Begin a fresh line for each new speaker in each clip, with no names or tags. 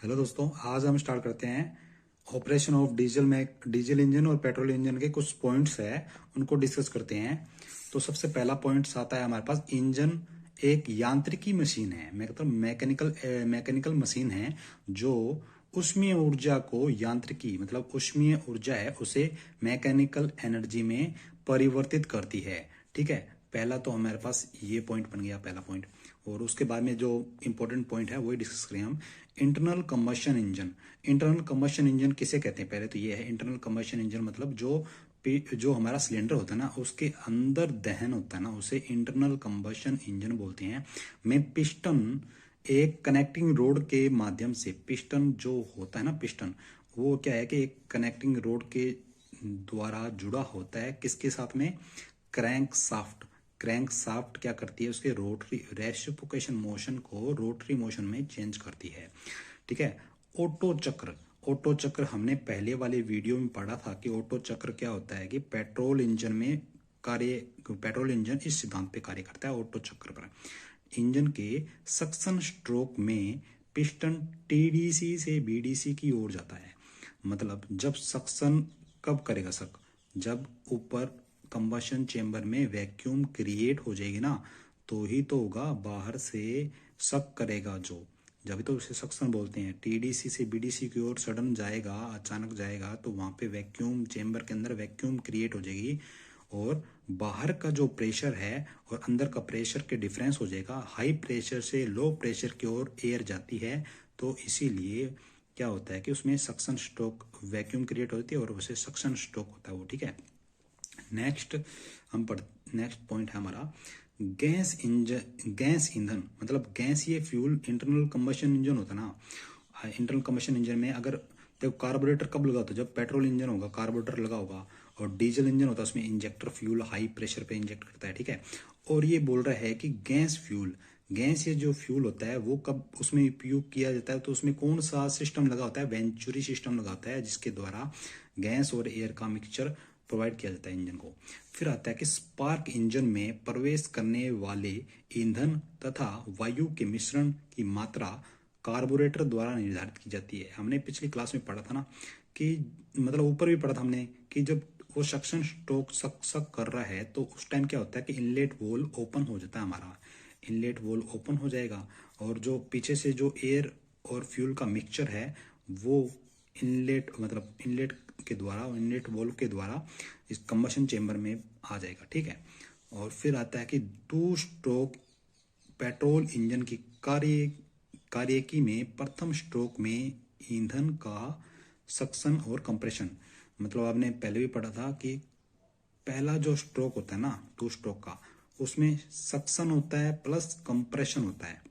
Hello दोस्तों, आज हम स्टार्ट करते हैं ऑपरेशन ऑफ डीजल इंजन और पेट्रोल इंजन के कुछ पॉइंट्स है, उनको डिस्कस करते हैं। तो सबसे पहला पॉइंट्स आता है हमारे पास। इंजन एक यांत्रिकी मशीन है, मैं कहता हूँ मैकेनिकल मशीन है जो ऊष्मीय ऊर्जा को यांत्रिकी मतलब ऊष्मीय ऊर्जा है उसे मैकेनिकल एनर्जी में परिवर्तित करती है। ठीक है, पहला तो हमारे पास ये पॉइंट बन गया, पहला पॉइंट। और उसके बाद में जो इंपॉर्टेंट पॉइंट है वही डिस्कस करें हम। Internal combustion engine. Internal combustion engine किसे कहते हैं? पहले तो ये है इंटरनल कंबशन इंजन मतलब जो हमारा सिलेंडर होता है ना, उसके अंदर दहन होता है ना, उसे इंटरनल कंबशन इंजन बोलते हैं। में पिस्टन एक कनेक्टिंग रोड के माध्यम से, पिस्टन जो होता है ना, पिस्टन वो क्या है कि एक कनेक्टिंग रोड के द्वारा जुड़ा होता है किसके साथ में? Crank soft. क्रैंक साफ्ट क्या करती है? उसके रोटरी रेसिप्रोकेशन मोशन को रोटरी मोशन में चेंज करती है। ठीक है। ओटो चक्र। ओटो चक्र हमने पहले वाले वीडियो में पढ़ा था कि ओटो चक्र क्या होता है कि पेट्रोल इंजन इस सिद्धांत पे कार्य करता है, ओटो चक्र पर। इंजन के सक्शन स्ट्रोक में पिस्टन टीडीसी से बीडीसी की ओर जाता है। मतलब जब सक्शन कब करेगा सक? जब ऊपर कंबशन चेंबर में वैक्यूम क्रिएट हो जाएगी ना, तो ही तो होगा। बाहर से सक करेगा जो, जब तो उसे सक्शन बोलते हैं। टीडीसी से बीडीसी की ओर सडन जाएगा, अचानक जाएगा, तो वहां पे वैक्यूम चेंबर के अंदर वैक्यूम क्रिएट हो जाएगी और बाहर का जो प्रेशर है और अंदर का प्रेशर के डिफरेंस हो जाएगा। हाई प्रेशर से लो प्रेशर की ओर एयर जाती है, तो इसीलिए क्या होता है कि उसमें सक्शन स्ट्रोक, वैक्यूम क्रिएट होती है और उसे सक्शन स्ट्रोक होता है वो। ठीक है। नेक्स्ट नेक्स्ट पॉइंट है हमारा गैस ईंधन मतलब गैस, ये फ्यूल इंटरनल कंबशन इंजन होता है ना। इंटरनल कंबशन इंजन में अगर जब कार्बोरेटर कब लगा होता है? जब पेट्रोल इंजन होगा कार्बोरेटर लगा होगा, और डीजल इंजन होता है उसमें इंजेक्टर फ्यूल हाई प्रेशर पे इंजेक्ट करता है। ठीक है। और ये बोल रहा है कि गैस ये जो फ्यूल होता है वो कब उसमें उपयोग किया जाता है? तो उसमें कौन सा सिस्टम लगा होता है? वेंचुरी सिस्टम लगा होता है, जिसके द्वारा गैस और एयर का मिक्सचर प्रोवाइड किया जाता है इंजन को। फिर आता है कि स्पार्क इंजन में प्रवेश करने वाले ईंधन तथा वायु के मिश्रण की मात्रा कार्बोरेटर द्वारा निर्धारित की जाती है। हमने पिछली क्लास में पढ़ा था ना कि मतलब ऊपर भी पढ़ा था हमने कि जब वो सक्शन स्ट्रोक सक कर रहा है तो उस टाइम क्या होता है कि इनलेट वोल ओपन हो जाता है हमारा। इनलेट वोल ओपन हो जाएगा और जो पीछे से जो एयर और फ्यूल का मिक्सचर है वो इनलेट वोल्व के द्वारा इस कंबशन चेंबर में आ जाएगा। ठीक है। और फिर आता है कि टू स्ट्रोक पेट्रोल इंजन की कार्यकी में प्रथम स्ट्रोक में ईंधन का सक्शन और कंप्रेशन। मतलब आपने पहले भी पढ़ा था कि पहला जो स्ट्रोक होता है ना, टू स्ट्रोक का, उसमें सक्शन होता है प्लस कंप्रेशन होता है।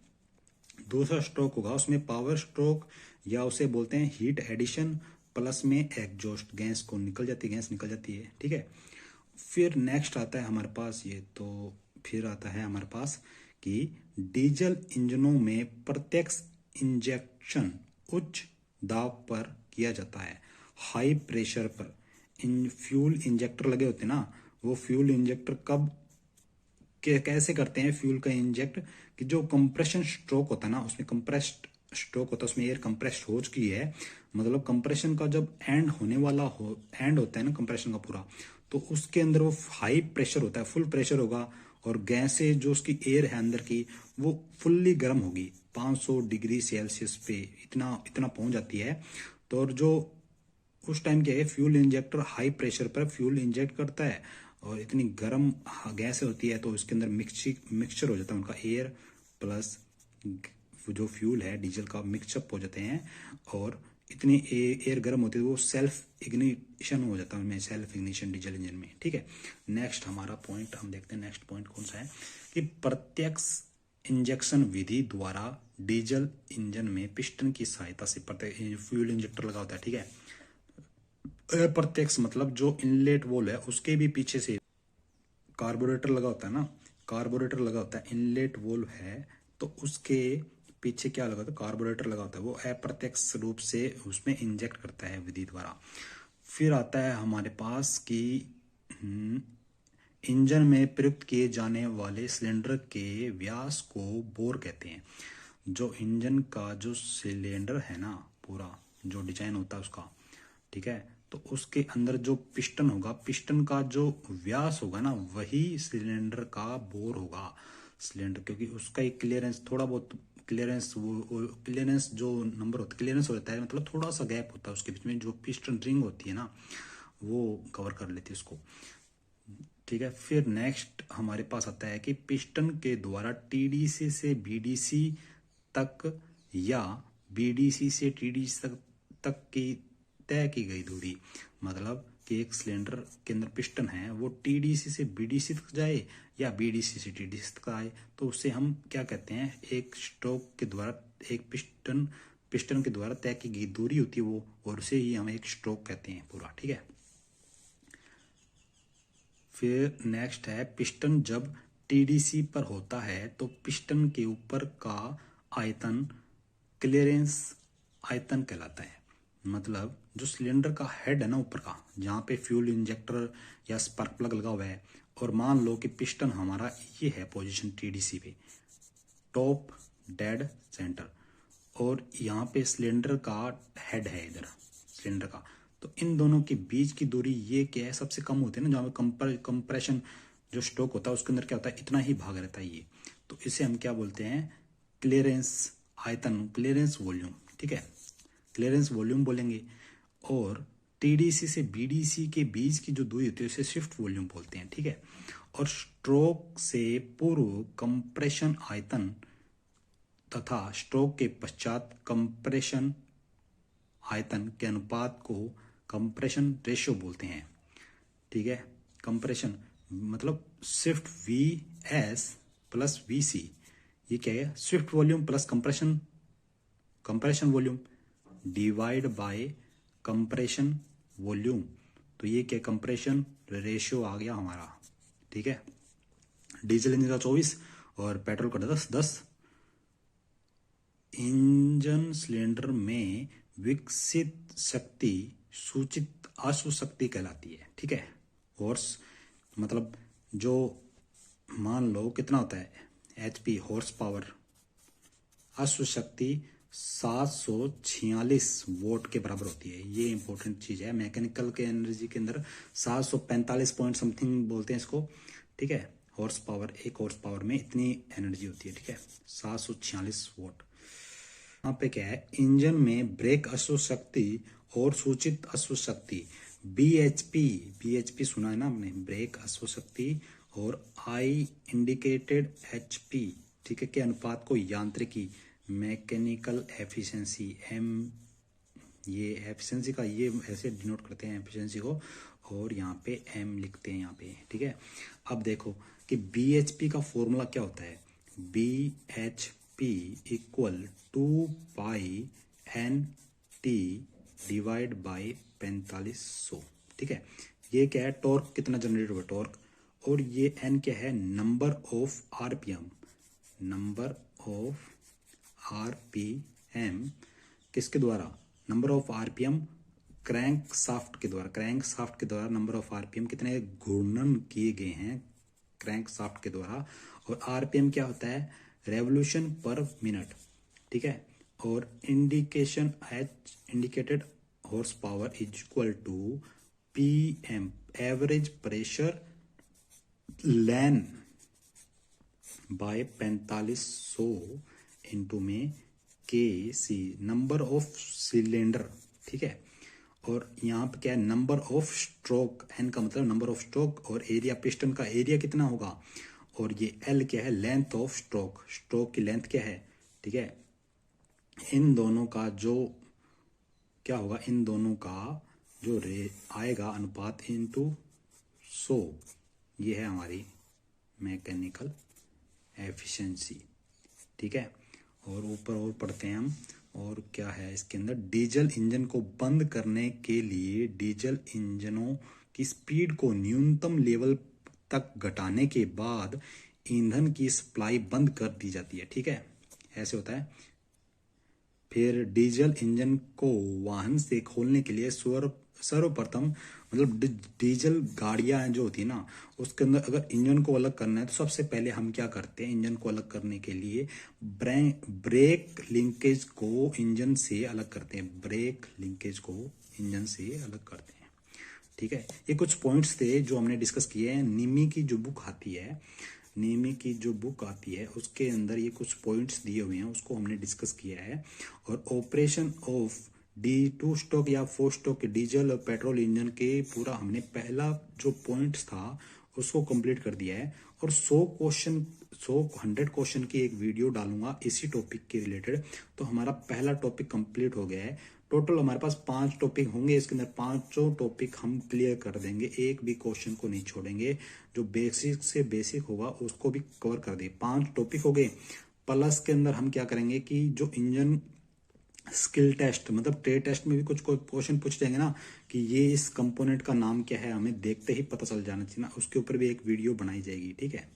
दूसरा स्ट्रोक होगा उसमें पावर स्ट्रोक, या उसे बोलते हैं हीट एडिशन, प्लस में एग्जॉस्ट गैस निकल जाती है। ठीक है। फिर नेक्स्ट आता है हमारे पास ये तो फिर आता है हमारे पास कि डीजल इंजनों में प्रत्यक्ष इंजेक्शन उच्च दाब पर किया जाता है, हाई प्रेशर पर। इन फ्यूल इंजेक्टर लगे होते हैं ना, वो फ्यूल इंजेक्टर कब कैसे करते हैं फ्यूल का इंजेक्ट? कि जो कंप्रेशन स्ट्रोक होता है ना, उसमें कंप्रेस्ड स्ट्रोक होता है, उसमें एयर कंप्रेस्ड हो चुकी है, मतलब कंप्रेशन का जब एंड होता है ना कंप्रेशन का पूरा, तो उसके अंदर वो हाई प्रेशर होता है, फुल प्रेशर होगा, और गैसें जो उसकी एयर है अंदर की वो फुल्ली गर्म होगी 500 डिग्री सेल्सियस पे, इतना इतना पहुंच जाती है। तो और जो उस टाइम क्या है, फ्यूल इंजेक्टर हाई प्रेशर पर फ्यूल इंजेक्ट करता है और इतनी गर्म गैस होती है तो इसके अंदर मिक्सचर हो जाता है उनका, एयर प्लस जो फ्यूल है डीजल का मिक्सअप हो जाते हैं, और इतनी एयर गर्म होती है वो सेल्फ इग्निशन हो जाता है उनमें, सेल्फ इग्निशन डीजल इंजन में। ठीक है। नेक्स्ट हमारा पॉइंट हम देखते हैं, नेक्स्ट पॉइंट कौन सा है कि प्रत्यक्ष इंजेक्शन विधि द्वारा डीजल इंजन में पिस्टन की सहायता से फ्यूल इंजेक्टर लगा होता है। ठीक है। अप्रत्यक्ष मतलब जो इनलेट वोल है उसके भी पीछे से कार्बोरेटर लगा होता है ना, कार्बोरेटर लगा होता है, इनलेट वोल्व है तो उसके पीछे क्या लगा होता है? कार्बोरेटर लगा होता है, वो अप्रत्यक्ष रूप से उसमें इंजेक्ट करता है विधि द्वारा। फिर आता है हमारे पास कि इंजन में प्रयुक्त किए जाने वाले सिलेंडर के व्यास को बोर कहते हैं। जो इंजन का जो सिलेंडर है ना, पूरा जो डिजाइन होता है उसका, ठीक है, तो उसके अंदर जो पिस्टन होगा, पिस्टन का जो व्यास होगा ना, वही सिलेंडर का बोर होगा। सिलेंडर क्योंकि उसका एक क्लियरेंस, थोड़ा बहुत क्लियरेंस, वो क्लियरेंस जो नंबर होता है, क्लियरेंस होता है मतलब थोड़ा सा गैप होता है उसके बीच में, जो पिस्टन रिंग होती है ना वो कवर कर लेती है उसको, ठीक है। फिर नेक्स्ट हमारे पास आता है कि पिस्टन के द्वारा टीडीसी से बीडीसी तक या बीडीसी से टीडीसी तक की तय की गई दूरी, मतलब कि एक सिलेंडर के अंदर पिस्टन है, वो टीडीसी से बीडीसी तक जाए या बीडीसी से टीडीसी तक आए, तो उसे हम क्या कहते हैं, एक स्ट्रोक के द्वारा, एक पिस्टन पिस्टन के द्वारा तय की गई दूरी होती है वो, और उसे ही हम एक स्ट्रोक कहते हैं पूरा, ठीक है। फिर नेक्स्ट है, पिस्टन जब टीडीसी पर होता है तो पिस्टन के ऊपर का आयतन क्लियरेंस आयतन कहलाता है। मतलब जो सिलेंडर का हेड है ना ऊपर का, जहाँ पे फ्यूल इंजेक्टर या स्पार्क प्लग लगा हुआ है, और मान लो कि पिस्टन हमारा ये है पोजीशन टीडीसी पे, टॉप डेड सेंटर, और यहाँ पे सिलेंडर का हेड है इधर सिलेंडर का, तो इन दोनों के बीच की दूरी ये क्या है, सबसे कम होती है ना, जहाँ पे कंप्रेशन जो स्ट्रोक होता है उसके अंदर क्या होता है, इतना ही भाग रहता है ये, तो इसे हम क्या बोलते हैं, क्लियरेंस आयतन, क्लियरेंस वॉल्यूम, ठीक है, क्लियरेंस वॉल्यूम बोलेंगे। और टीडीसी से बीडीसी के बीच की जो दूरी होती है उसे शिफ्ट वॉल्यूम बोलते हैं, ठीक है। और स्ट्रोक से पूर्व कंप्रेशन आयतन तथा स्ट्रोक के पश्चात कंप्रेशन आयतन के अनुपात को कंप्रेशन रेशियो बोलते हैं, ठीक है। कंप्रेशन मतलब swept V S plus V C, ये क्या है, swept volume plus compression, compression volume divide by compression volume, तो ये क्या, कंप्रेशन रेशियो आ गया हमारा, ठीक है। डीजल इंजन का 24 और पेट्रोल का 10 इंजन सिलेंडर में विकसित शक्ति सूचित अश्व शक्ति कहलाती है, ठीक है। हॉर्स मतलब जो, मान लो कितना होता है एचपी, हॉर्स पावर, अश्व शक्ति 746 वोट के बराबर होती है। ये इंपॉर्टेंट चीज है, मैकेनिकल के एनर्जी के अंदर 745 पॉइंट समथिंग बोलते हैं इसको, ठीक है। हॉर्स पावर, एक हॉर्स पावर में इतनी एनर्जी होती है, ठीक है, 746 वोट। यहाँ पे क्या है, इंजन में ब्रेक अश्व शक्ति और सूचित अश्व शक्ति बीएचपी, बीएचपी सुना है ना आपने, ब्रेक अश्व शक्ति, और आई इंडिकेटेड एचपी, ठीक है, के अनुपात को यांत्रिकी मैकेनिकल एफिशिएंसी एम, ये एफिशिएंसी का ये ऐसे डिनोट करते हैं एफिशिएंसी को, और यहाँ पे एम लिखते हैं यहाँ पे, ठीक है। अब देखो कि बीएचपी का फॉर्मूला क्या होता है, BHP equal 2 pi N T divide by 4500, ठीक है। ये क्या है, टॉर्क कितना जनरेट हुआ टॉर्क, और ये एन क्या है, number of RPM, number of RPM किसके द्वारा, number of RPM crank soft के द्वारा, क्रैंक साफ्ट के द्वारा नंबर ऑफ आरपीएम कितने घूर्णन किए गए हैं क्रैंक साफ्ट के द्वारा, और आरपीएम क्या होता है, रेवोल्यूशन पर मिनट, ठीक है। और indication H indicated horse power is equal to PM average pressure LAN by 4500 into में के सी, नंबर ऑफ सिलेंडर, ठीक है। और यहाँ पे क्या है, नंबर ऑफ स्ट्रोक, एन का मतलब नंबर ऑफ स्ट्रोक, और एरिया, पिस्टन का एरिया कितना होगा, और ये एल क्या है, लेंथ ऑफ स्ट्रोक, स्ट्रोक की लेंथ क्या है, ठीक है। इन दोनों का जो क्या होगा, इन दोनों का जो रे आएगा अनुपात इनटू 100, ये है हमारी मैकेनिकल एफिशिएंसी, ठीक है। और ऊपर और पढ़ते हैं हम, और क्या है इसके अंदर, डीजल इंजन को बंद करने के लिए डीजल इंजनों की स्पीड को न्यूनतम लेवल तक घटाने के बाद ईंधन की सप्लाई बंद कर दी जाती है, ठीक है, ऐसे होता है। फिर डीजल इंजन को वाहन से खोलने के लिए सर्वप्रथम मतलब डीजल गाड़ियां जो होती है ना, उसके अंदर अगर इंजन को अलग करना है तो सबसे पहले हम क्या करते हैं, इंजन को अलग करने के लिए ब्रेक लिंकेज को इंजन से अलग करते हैं, ब्रेक लिंकेज को इंजन से अलग करते हैं। ठीक है, ये कुछ पॉइंट्स थे जो हमने डिस्कस किए हैं। निमी की जो बुक आती है, निमी की जो बुक आती है उसके अंदर ये कुछ पॉइंट्स दिए हुए हैं, उसको हमने डिस्कस किया है। और ऑपरेशन ऑफ टू स्ट्रोक या फोर स्ट्रोक डीजल और पेट्रोल इंजन के पूरा हमने पहला जो पॉइंट्स था उसको कंप्लीट कर दिया है। और 100 क्वेश्चन की एक वीडियो डालूंगा इसी टॉपिक के रिलेटेड। तो हमारा पहला टॉपिक कंप्लीट हो गया है। टोटल हमारे पास 5 टॉपिक होंगे, इसके अंदर 5 टॉपिक हम क्लियर कर देंगे, एक भी क्वेश्चन को नहीं छोड़ेंगे। जो बेसिक से बेसिक होगा उसको भी कवर कर देंगे। 5 टॉपिक हो गए। प्लस के अंदर हम क्या करेंगे कि जो इंजन स्किल टेस्ट मतलब ट्रेड टेस्ट में भी कुछ क्वेश्चन पूछ देंगे ना कि ये इस कंपोनेंट का नाम क्या है, हमें देखते ही पता चल जाना चाहिए ना, उसके ऊपर भी एक वीडियो बनाई जाएगी। ठीक है।